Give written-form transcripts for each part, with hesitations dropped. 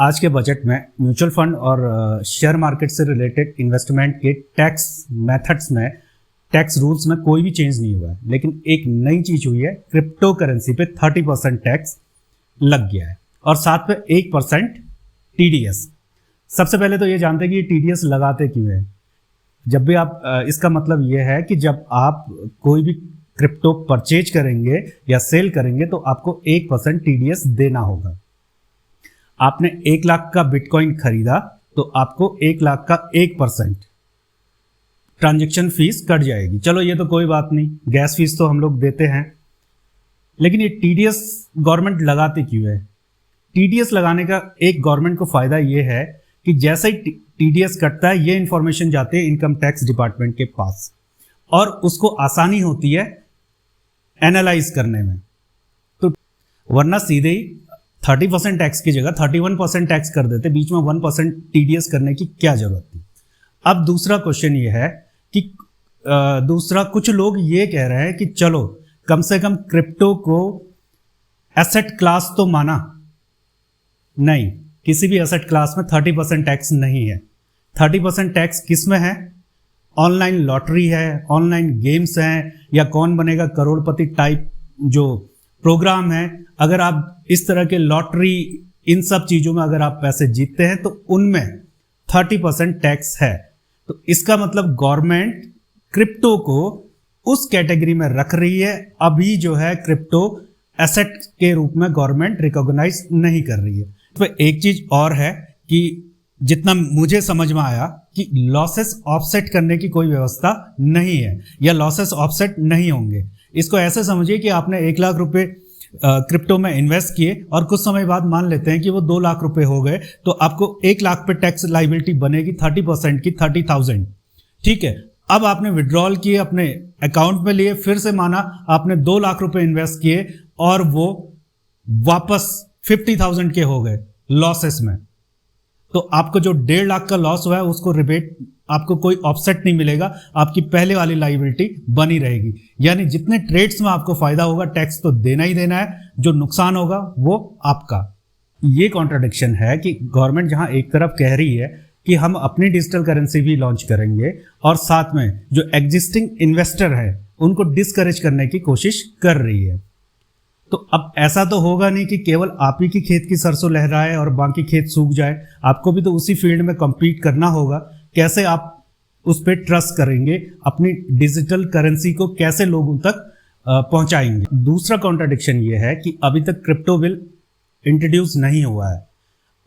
आज के बजट में म्यूचुअल फंड और शेयर मार्केट से रिलेटेड इन्वेस्टमेंट के टैक्स मेथड्स में, टैक्स रूल्स में कोई भी चेंज नहीं हुआ है, लेकिन एक नई चीज हुई है, क्रिप्टो करेंसी पे 30% टैक्स लग गया है और साथ में 1% टीडीएस। सबसे पहले तो ये जानते हैं कि ये टीडीएस लगाते क्यों है। जब भी आप इसका मतलब ये है कि जब आप कोई भी क्रिप्टो परचेज करेंगे या सेल करेंगे तो आपको 1% टीडीएस देना होगा। आपने 1 लाख का बिटकॉइन खरीदा तो आपको 1 लाख का 1% ट्रांजैक्शन फीस कट जाएगी। चलो ये तो कोई बात नहीं, गैस फीस तो हम लोग देते हैं, लेकिन ये टीडीएस गवर्नमेंट लगाती क्यों है? टीडीएस लगाने का एक गवर्नमेंट को फायदा ये है कि जैसे ही टीडीएस कटता है ये इंफॉर्मेशन जाती है इनकम टैक्स डिपार्टमेंट के पास और उसको आसानी होती है एनालाइज करने में। तो वरना सीधे ही 30% टैक्स की जगह 31% टैक्स कर देते, बीच में 1% टीडीएस करने की क्या जरूरत थी। अब दूसरा क्वेश्चन ये है कि कुछ लोग ये कह रहे हैं कि चलो कम से कम क्रिप्टो को एसेट क्लास तो माना। नहीं, किसी भी एसेट क्लास में 30% टैक्स नहीं है। 30% टैक्स किस में है? ऑनलाइन लॉटरी है, ऑनलाइन गेम्स हैं, या कौन बनेगा करोड़पति टाइप जो प्रोग्राम है। अगर आप इस तरह के लॉटरी, इन सब चीजों में अगर आप पैसे जीतते हैं तो उनमें 30% टैक्स है। तो इसका मतलब गवर्नमेंट क्रिप्टो को उस कैटेगरी में रख रही है। अभी जो है क्रिप्टो एसेट के रूप में गवर्नमेंट रिकॉग्नाइज नहीं कर रही है। तो एक चीज और है कि जितना मुझे समझ में आया कि लॉसेस ऑफसेट करने की कोई व्यवस्था नहीं है या लॉसेस ऑफसेट नहीं होंगे। इसको ऐसे समझिए कि आपने 1 लाख रुपए क्रिप्टो में इन्वेस्ट किए और कुछ समय बाद मान लेते हैं कि वो 2 लाख रुपए हो गए, तो आपको 1 लाख पे टैक्स लाइबिलिटी बनेगी 30% की 30,000। ठीक है, अब आपने विड्रॉल किए, अपने अकाउंट में लिए, फिर से माना आपने 2 लाख रुपए इन्वेस्ट किए और वो वापस 50,000 के हो गए लॉसेस में, तो आपको जो 1.5 लाख का लॉस हुआ है उसको रिबेट, आपको कोई ऑफसेट नहीं मिलेगा, आपकी पहले वाली लायबिलिटी बनी रहेगी। यानी जितने ट्रेड्स में आपको फायदा होगा टैक्स तो देना ही देना है, जो नुकसान होगा वो आपका। ये कॉन्ट्राडिक्शन है कि गवर्नमेंट जहां एक तरफ कह रही है कि हम अपनी डिजिटल करेंसी भी लॉन्च करेंगे और साथ में जो एग्जिस्टिंग इन्वेस्टर है उनको डिस्करेज करने की कोशिश कर रही है। तो अब ऐसा तो होगा नहीं कि केवल आप ही की खेत की सरसों लहराए और बाकी खेत सूख जाए। आपको भी तो उसी फील्ड में compete करना होगा। कैसे आप उस पर ट्रस्ट करेंगे? अपनी डिजिटल करेंसी को कैसे लोगों तक पहुंचाएंगे? दूसरा कॉन्ट्राडिक्शन ये है कि अभी तक क्रिप्टो बिल इंट्रोड्यूस नहीं हुआ है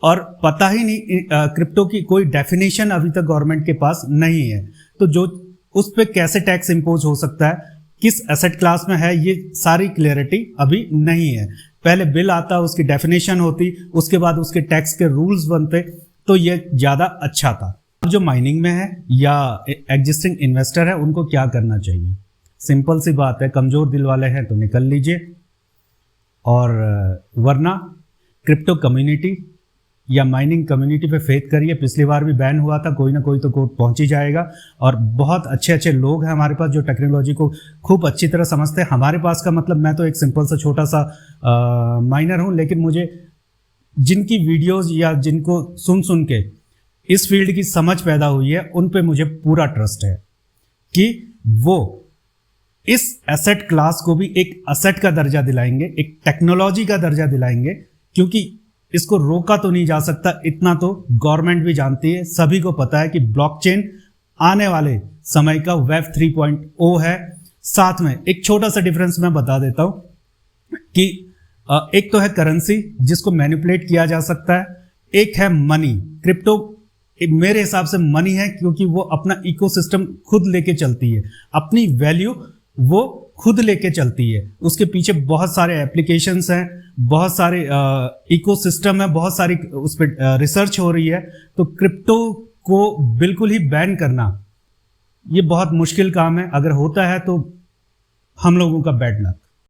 और पता ही नहीं, क्रिप्टो की कोई डेफिनेशन अभी तक गवर्नमेंट के पास नहीं है। तो जो उस पर कैसे टैक्स इंपोज हो सकता है, किस एसेट क्लास में है, ये सारी क्लियरिटी अभी नहीं है। पहले बिल आता, उसकी डेफिनेशन होती, उसके बाद उसके टैक्स के रूल्स बनते, तो ये ज्यादा अच्छा था। जो माइनिंग में है या एग्जिस्टिंग इन्वेस्टर है उनको क्या करना चाहिए? सिंपल सी बात है, कमजोर दिल वाले हैं तो निकल लीजिए, और वरना क्रिप्टो कम्युनिटी या माइनिंग कम्युनिटी पे फेथ करिए। पिछली बार भी बैन हुआ था, कोई ना कोई तो कोर्ट पहुंच ही जाएगा। और बहुत अच्छे अच्छे लोग हैं हमारे पास जो टेक्नोलॉजी को खूब अच्छी तरह समझते हैं। हमारे पास का मतलब, मैं तो एक सिंपल सा छोटा सा माइनर हूं, लेकिन मुझे जिनकी वीडियोस या जिनको सुन के इस फील्ड की समझ पैदा हुई है उन पे मुझे पूरा ट्रस्ट है कि वो इस एसेट क्लास को भी एक एसेट का दर्जा दिलाएंगे, एक टेक्नोलॉजी का दर्जा दिलाएंगे, क्योंकि इसको रोका तो नहीं जा सकता। इतना तो गवर्नमेंट भी जानती है, सभी को पता है कि ब्लॉकचेन आने वाले समय का वेब 3.0 है। साथ में एक छोटा सा डिफरेंस मैं बता देता हूं कि एक तो है करेंसी जिसको मैनिपुलेट किया जा सकता है, एक है मनी। क्रिप्टो मेरे हिसाब से मनी है, क्योंकि वो अपना इकोसिस्टम खुद लेके चलती है, अपनी वैल्यू वो खुद लेके चलती है। उसके पीछे बहुत सारे एप्लीकेशंस हैं, बहुत सारे इकोसिस्टम है, बहुत सारी उस पर रिसर्च हो रही है। तो क्रिप्टो को बिल्कुल ही बैन करना ये बहुत मुश्किल काम है। अगर होता है तो हम लोगों का बैड लक।